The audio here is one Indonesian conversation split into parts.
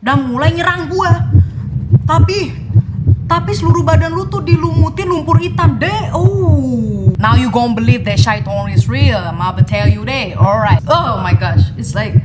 dan mulai nyerang gue. Tapi seluruh badan lu tuh dilumutin lumpur hitam deh. Oh, now you gon' believe that shaitan is real. I'm about to tell you that. Alright. Oh my gosh, it's like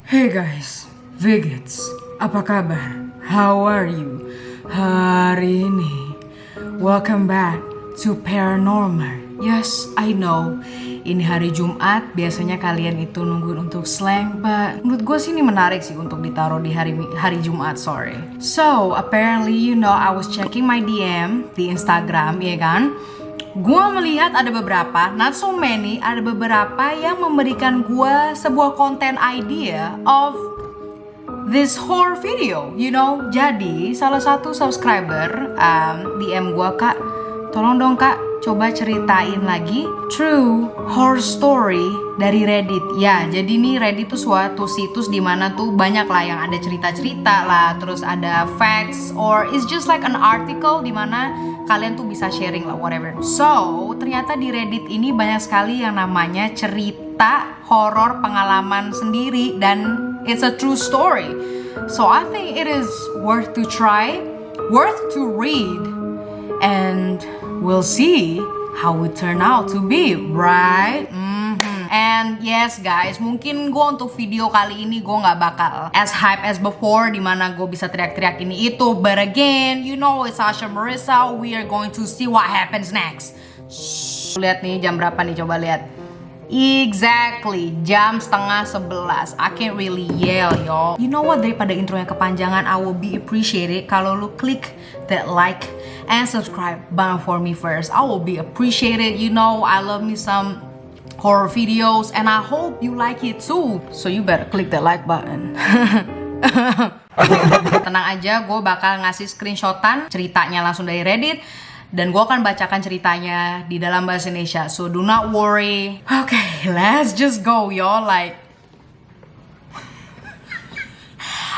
hey guys, Vigits, apa kabar? How are you? Hari ini, welcome back to Paranormal. Yes, I know, ini hari Jumat, biasanya kalian itu nungguin untuk slang, but menurut gue sih ini menarik sih untuk ditaruh di hari Jumat, sorry. So, apparently you know I was checking my DM di Instagram, ya kan? Gue melihat ada beberapa, not so many, ada beberapa yang memberikan gue sebuah konten idea of this horror video, you know. Jadi salah satu subscriber DM gue, "Kak, tolong dong kak, coba ceritain lagi true horror story dari Reddit." Ya, jadi nih Reddit tuh suatu situs di mana tuh banyak lah yang ada cerita-cerita lah, terus ada facts, or it's just like an article di mana kalian tuh bisa sharing lah, whatever. So, ternyata di Reddit ini banyak sekali yang namanya cerita horor pengalaman sendiri, dan it's a true story. So, I think it is worth to try, worth to read, and we'll see how it turn out to be, right? And yes guys, mungkin gue untuk video kali ini gue nggak bakal as hype as before, dimana gue bisa teriak-teriak ini itu. But again, you know it's Sasha Marissa, we are going to see what happens next. Shh. Lihat nih jam berapa nih, coba lihat. Exactly, jam 10:30. I can't really yell, y'all. You know what, daripada intro yang kepanjangan, I will be appreciated kalau lu klik that like and subscribe button for me first. I will be appreciated. You know, I love me some horror videos and I hope you like it too. So you better click that like button. Tenang aja, gue bakal ngasih screenshotan ceritanya langsung dari Reddit, dan gue akan bacakan ceritanya di dalam bahasa Indonesia. So do not worry. Okay, let's just go, y'all. Like,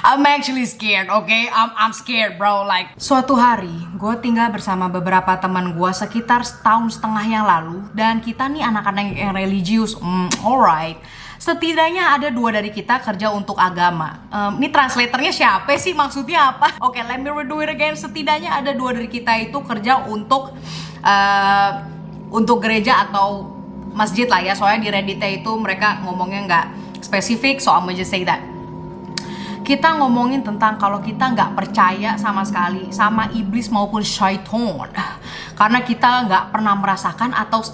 I'm actually scared, okay? I'm scared, bro. Like, suatu hari, gue tinggal bersama beberapa teman gue sekitar setahun setengah yang lalu, dan kita nih anak-anak yang religius. Alright. Setidaknya ada 2 dari kita kerja untuk agama. Ini translatornya siapa sih? Maksudnya apa? Oke, let me redo it again. Setidaknya ada 2 dari kita itu kerja untuk gereja atau masjid lah ya. Soalnya di Reddit itu mereka ngomongnya nggak spesifik, so I'm gonna just say that. Kita ngomongin tentang kalau kita nggak percaya sama sekali sama iblis maupun syaitan, karena kita nggak pernah merasakan atau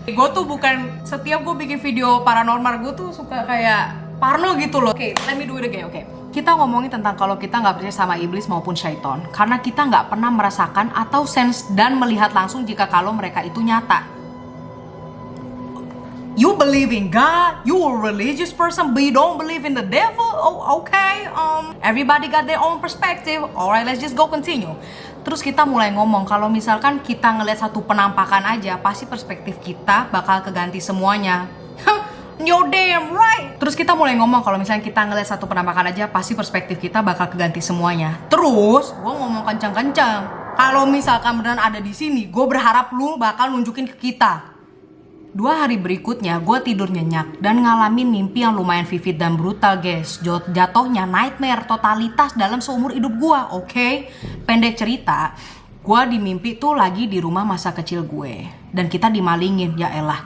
gue tuh bukan setiap gue bikin video paranormal gue tuh suka kayak parno gitu loh. Oke, let me do it again. Oke, kita ngomongin tentang kalau kita nggak percaya sama iblis maupun syaitan karena kita nggak pernah merasakan atau sense dan melihat langsung jika kalau mereka itu nyata. You believe in God, you a religious person, but you don't believe in the devil? Oh, okay. Everybody got their own perspective. Alright, let's just go continue. Terus kita mulai ngomong kalau misalkan kita ngeliat satu penampakan aja, pasti perspektif kita bakal keganti semuanya. You're damn right. Terus kita mulai ngomong kalau misalnya kita ngeliat satu penampakan aja, pasti perspektif kita bakal keganti semuanya. Terus gue ngomong kencang-kencang, kalau misalkan beneran ada di sini, gue berharap lu bakal nunjukin ke kita. 2 hari berikutnya, gue tidur nyenyak dan ngalamin mimpi yang lumayan vivid dan brutal, guys. Jatuhnya nightmare totalitas dalam seumur hidup gue, oke? Pendek cerita, gue di mimpi tuh lagi di rumah masa kecil gue. Dan kita dimalingin, ya elah,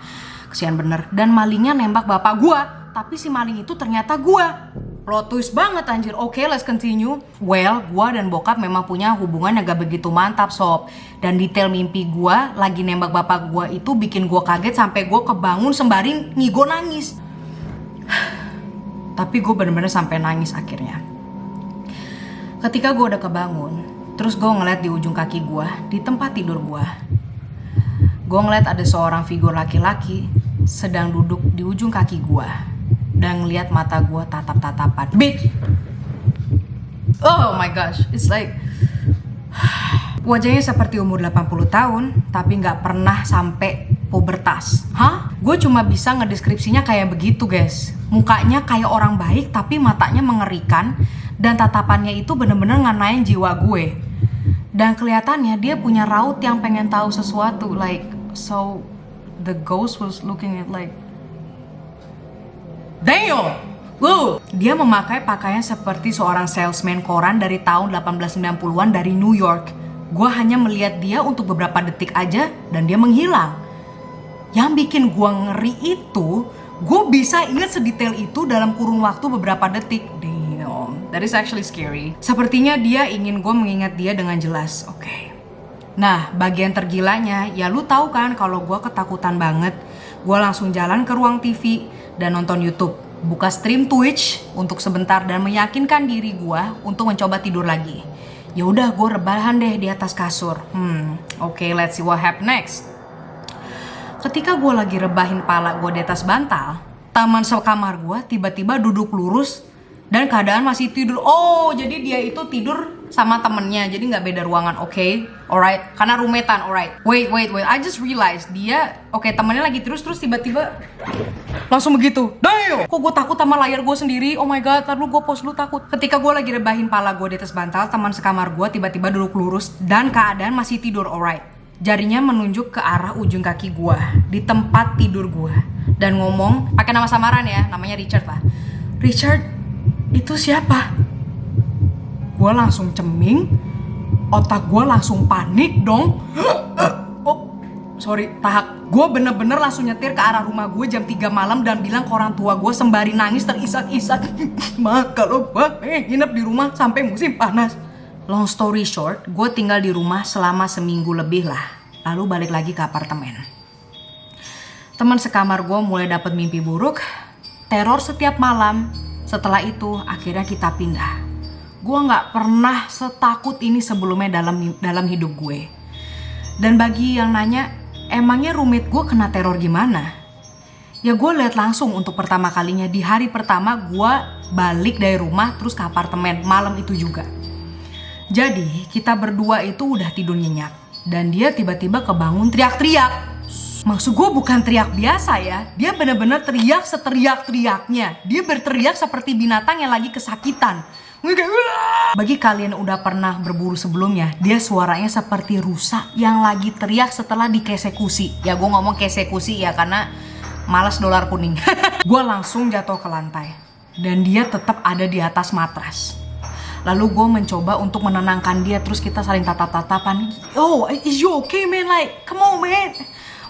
kesian bener. Dan malingnya nembak bapak gue, tapi si maling itu ternyata gue. Plot twist banget anjir. Oke, let's continue. Well, gue dan bokap memang punya hubungan yang gak begitu mantap, sob. Dan detail mimpi gue lagi nembak bapak gue itu bikin gue kaget sampai gue kebangun sembari ngigo nangis. Tapi gue bener-bener sampai nangis akhirnya. Ketika gue udah kebangun, terus gue ngeliat di ujung kaki gue, di tempat tidur gue ngeliat ada seorang figur laki-laki sedang duduk di ujung kaki gue dan ngeliat mata gue tatap-tatapan. Bitch! Oh my gosh, it's like wajahnya seperti umur 80 tahun, tapi nggak pernah sampai pubertas. Hah? Gue cuma bisa ngedeskripsinya kayak begitu, guys. Mukanya kayak orang baik tapi matanya mengerikan. Dan tatapannya itu bener-bener nganain jiwa gue. Dan kelihatannya dia punya raut yang pengen tahu sesuatu. Like, so the ghost was looking at like, damn! Woo! Dia memakai pakaian seperti seorang salesman koran dari tahun 1890-an dari New York. Gue hanya melihat dia untuk beberapa detik aja dan dia menghilang. Yang bikin gue ngeri itu, gue bisa ingat sedetail itu dalam kurun waktu beberapa detik. Damn, that is actually scary. Sepertinya dia ingin gue mengingat dia dengan jelas. Oke. Nah, bagian tergilanya, ya lu tahu kan kalau gue ketakutan banget. Gue langsung jalan ke ruang TV dan nonton YouTube. Buka stream Twitch untuk sebentar dan meyakinkan diri gue untuk mencoba tidur lagi. Ya udah, gue rebahan deh di atas kasur. Oke, let's see what happen next. Ketika gue lagi rebahin pala gue di atas bantal, teman sekamar gue tiba-tiba duduk lurus dan keadaan masih tidur. Oh, jadi dia itu tidur sama temennya, jadi nggak beda ruangan. Oke, alright, karena roommatean. Alright, wait, I just realized dia, temennya lagi terus tiba-tiba langsung begitu. Damn! Kok gue takut sama layar gue sendiri? Oh my god, ntar lu gue pause lu takut. Ketika gue lagi rebahin pala gue di atas bantal, teman sekamar gue tiba-tiba duduk lurus dan keadaan masih tidur. Alright, jarinya menunjuk ke arah ujung kaki gue di tempat tidur gue dan ngomong pakai nama samaran ya, namanya Richard lah. Richard, itu siapa? Gue langsung ceming, otak gue langsung panik dong. Sorry, tahak. Gue bener-bener langsung nyetir ke arah rumah gue jam 3 malam dan bilang ke orang tua gue sembari nangis terisak-isak. Ma, kalau gue nginep di rumah sampai musim panas. Long story short, gue tinggal di rumah selama seminggu lebih lah. Lalu balik lagi ke apartemen. Teman sekamar gue mulai dapet mimpi buruk, teror setiap malam. Setelah itu akhirnya kita pindah. Gue gak pernah setakut ini sebelumnya dalam hidup gue. Dan bagi yang nanya, emangnya roommate gue kena teror gimana? Ya gue lihat langsung untuk pertama kalinya di hari pertama gue balik dari rumah terus ke apartemen malam itu juga. Jadi kita berdua itu udah tidur nyenyak dan dia tiba-tiba kebangun teriak-teriak. Maksud gue bukan teriak biasa ya, dia bener-bener teriak seteriak-teriaknya. Dia berteriak seperti binatang yang lagi kesakitan. Bagi kalian udah pernah berburu sebelumnya, dia suaranya seperti rusa yang lagi teriak setelah dieksekusi. Ya gue ngomong keksekusi ya karena malas dolar kuning. Gue langsung jatuh ke lantai dan dia tetap ada di atas matras. Lalu gue mencoba untuk menenangkan dia, terus kita saling tatap-tatapan. Oh, is you okay man? Like, come on man.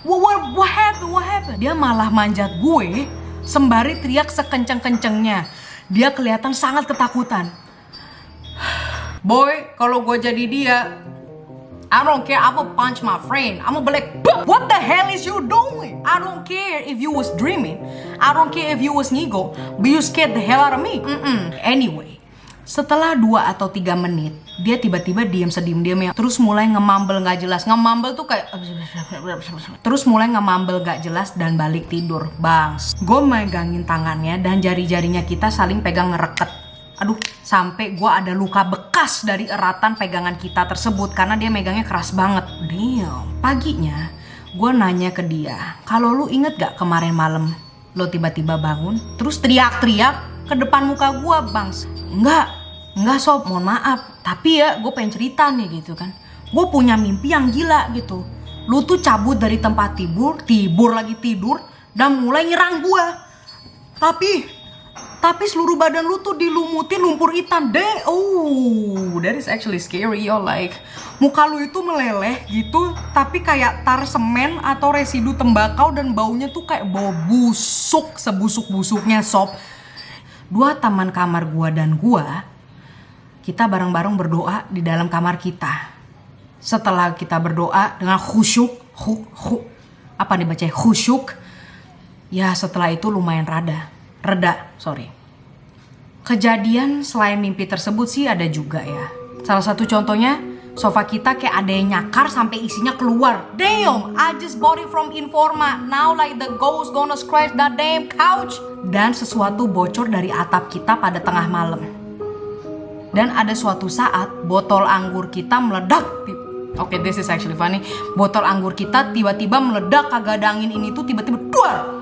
What happened? Dia malah manjat gue sembari teriak sekenceng-kencengnya. Dia kelihatan sangat ketakutan. Boy, kalau gue jadi dia, I don't care, I'm gonna punch my friend. I'm gonna be like, what the hell is you doing? I don't care if you was dreaming. I don't care if you was ngigo, but you scared the hell out of me. Anyway, setelah 2 atau 3 menit, dia tiba-tiba diam sediem-diamnya. Terus mulai ngemambel gak jelas. Ngemambel tuh kayak... Terus mulai ngemambel gak jelas dan balik tidur. Bangs. Gue megangin tangannya dan jari-jarinya kita saling pegang ngereket. Aduh, sampai gue ada luka bekas dari eratan pegangan kita tersebut karena dia megangnya keras banget. Damn. Paginya, gue nanya ke dia, kalau lu inget gak kemarin malam lo tiba-tiba bangun terus teriak-teriak ke depan muka gue, Bangs? Enggak sob, mohon maaf. Tapi ya gue pengen cerita nih gitu kan. Gue punya mimpi yang gila gitu. Lu tuh cabut dari tempat tidur lagi tidur dan mulai nyerang gue. Tapi seluruh badan lu tuh dilumutin lumpur hitam deh. Oh, that is actually scary yo. Like, muka lu itu meleleh gitu, tapi kayak tar semen atau residu tembakau dan baunya tuh kayak bau busuk, sebusuk-busuknya sob. 2 teman kamar gua dan gua, kita bareng-bareng berdoa di dalam kamar kita. Setelah kita berdoa dengan khusyuk, apa nih baca khusyuk? Ya setelah itu lumayan reda. Kejadian selain mimpi tersebut sih ada juga ya. Salah satu contohnya, sofa kita kayak ada yang nyakar sampai isinya keluar. Damn, I just bought it from Informa. Now like the ghost gonna scratch that damn couch. Dan sesuatu bocor dari atap kita pada tengah malam. Dan ada suatu saat botol anggur kita meledak. Oke, this is actually funny. Botol anggur kita tiba-tiba meledak, kagak ada angin ini tuh tiba-tiba duar.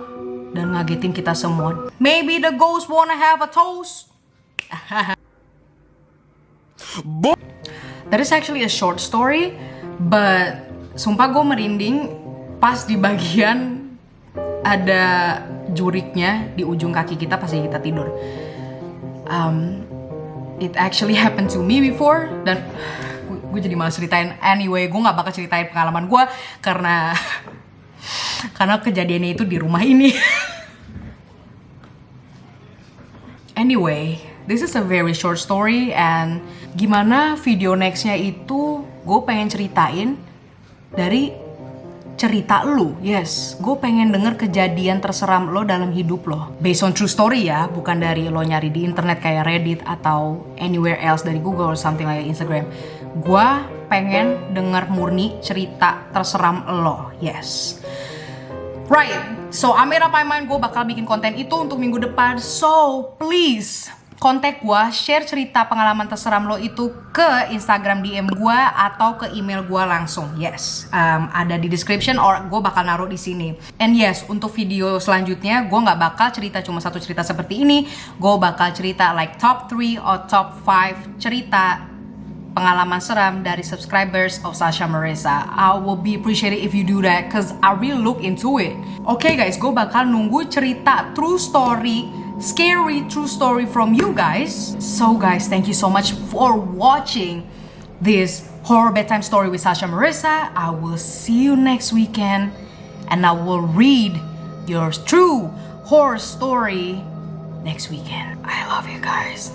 dan ngagetin kita semua. Maybe the ghost wanna have a toast. That is actually a short story, but sumpah gue merinding pas di bagian ada juriknya di ujung kaki kita pas kita tidur. It actually happened to me before, dan gue jadi malas ceritain. Anyway, gue nggak bakal ceritain pengalaman gue karena kejadiannya itu di rumah ini. Anyway, this is a very short story, and gimana video nextnya itu gue pengen ceritain dari cerita lu. Yes, gue pengen denger kejadian terseram lo dalam hidup lo. Based on true story ya, bukan dari lo nyari di internet kayak Reddit atau anywhere else dari Google or something like Instagram. Gue pengen denger murni cerita terseram lo. Yes. Right, so I made up my mind gue bakal bikin konten itu untuk minggu depan. So please kontak gue, share cerita pengalaman terseram lo itu ke Instagram DM gue atau ke email gue langsung. Yes, ada di description or gue bakal naruh di sini. And yes, untuk video selanjutnya gue nggak bakal cerita cuma satu cerita seperti ini. Gue bakal cerita like top 3 or top 5 cerita pengalaman seram dari subscribers of Sasha Marissa. I will be appreciated if you do that, cause I really look into it. Okay guys, gue bakal nunggu cerita true story, scary true story from you guys. So guys, thank you so much for watching this horror bedtime story with Sasha Marissa. I will see you next weekend, and I will read your true horror story next weekend. I love you guys.